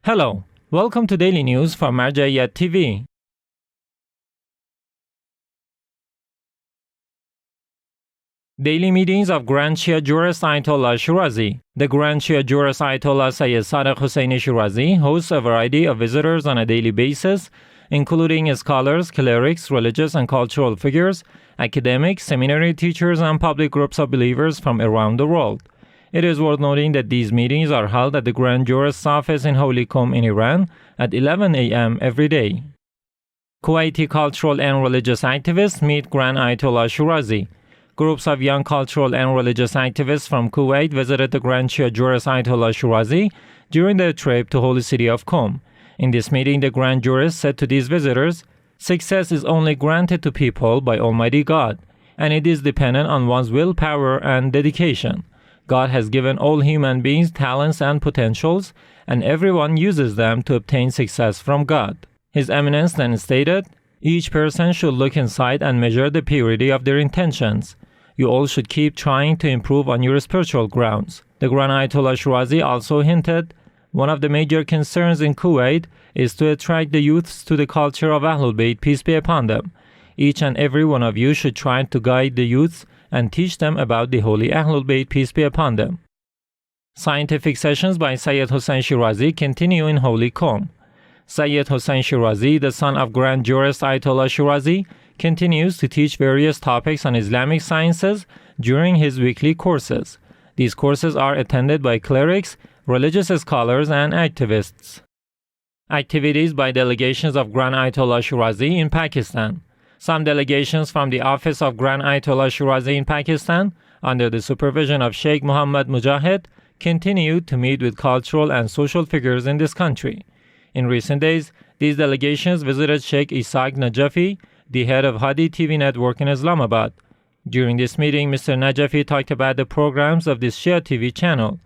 Hello, welcome to Daily News from Marja'iyat TV. Daily meetings of Grand Shia Jurist Ayatollah Sherazi. The Grand Shia Jurist Ayatollah Hussain Shirazi hosts a variety of visitors on a daily basis, including scholars, clerics, religious and cultural figures, academics, seminary teachers, and public groups of believers from around the world. It is worth noting that these meetings are held at the Grand Jurist's office in Holy Qom in Iran at 11 a.m. every day. Kuwaiti cultural and religious activists meet Grand Ayatollah Sherazi. Groups of young cultural and religious activists from Kuwait visited the Grand Shia Jurist Ayatollah Sherazi during their trip to holy city of Qom. In this meeting, the Grand Jurist said to these visitors, "Success is only granted to people by Almighty God, and it is dependent on one's willpower and dedication. God has given all human beings talents and potentials, and everyone uses them to obtain success from God." His Eminence then stated, "Each person should look inside and measure the purity of their intentions. You all should keep trying to improve on your spiritual grounds." The Grand Ayatollah Sherazi also hinted, "One of the major concerns in Kuwait is to attract the youths to the culture of Ahlul Bayt, peace be upon them. Each and every one of you should try to guide the youths and teach them about the holy Ahlul Bayt, peace be upon them." Scientific sessions by Sayyid Hussain Shirazi continue in Holy Qom. Sayyid Hussain Shirazi, the son of Grand Jurist Ayatollah Sherazi, continues to teach various topics on Islamic sciences during his weekly courses. These courses are attended by clerics, religious scholars, and activists. Activities by delegations of Grand Ayatollah Sherazi in Pakistan. Some delegations from the office of Grand Ayatollah Sherazi in Pakistan, under the supervision of Sheikh Muhammad Mujahid, continued to meet with cultural and social figures in this country. In recent days, these delegations visited Sheikh Ishaq Najafi, the head of Hadi TV network in Islamabad. During this meeting, Mr. Najafi talked about the programs of this Shia TV channel.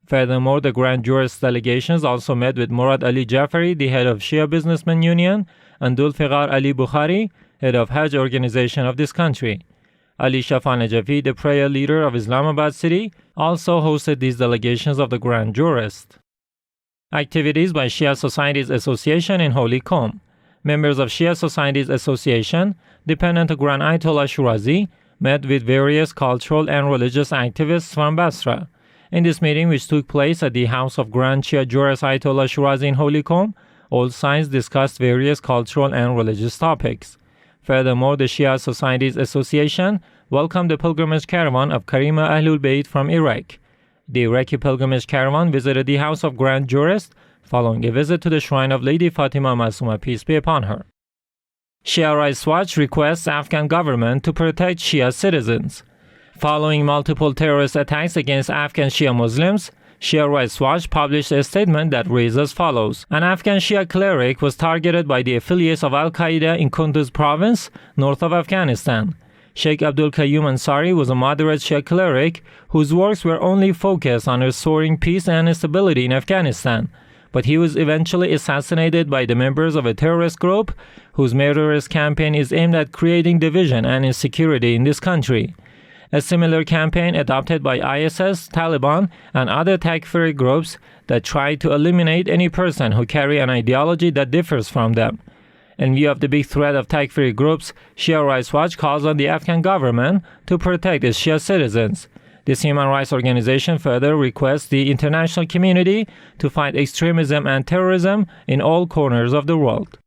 Furthermore, the Grand Jurist delegations also met with Murad Ali Jafari, the head of Shia Businessman Union, and Dulfiqar Ali Bukhari, head of Hajj organization of this country. Ali Shafa Najafi, the prayer leader of Islamabad city, also hosted these delegations of the Grand Jurist. Activities by Shia Societies Association in Holy Qom. Members of Shia Societies Association, dependent to Grand Ayatollah Sherazi, met with various cultural and religious activists from Basra. In this meeting, which took place at the house of Grand Shia Jurist Ayatollah Sherazi in Holy Qom, all sides discussed various cultural and religious topics. Furthermore, the Shia Societies Association welcomed the pilgrimage caravan of Karima Ahlul Bayt from Iraq. The Iraqi pilgrimage caravan visited the house of Grand Jurist following a visit to the shrine of Lady Fatima Masuma, peace be upon her. Shia Rights Watch requests Afghan government to protect Shia citizens. Following multiple terrorist attacks against Afghan Shia Muslims, Shia Rights Watch published a statement that reads as follows. An Afghan Shia cleric was targeted by the affiliates of Al-Qaeda in Kunduz province, north of Afghanistan. Sheikh Abdul Qayyum Ansari was a moderate Shia cleric whose works were only focused on restoring peace and stability in Afghanistan, but he was eventually assassinated by the members of a terrorist group whose murderous campaign is aimed at creating division and insecurity in this country. A similar campaign adopted by ISS, Taliban, and other Takfiri groups that try to eliminate any person who carry an ideology that differs from them. In view of the big threat of Takfiri groups, Shia Rights Watch calls on the Afghan government to protect its Shia citizens. This human rights organization further requests the international community to fight extremism and terrorism in all corners of the world.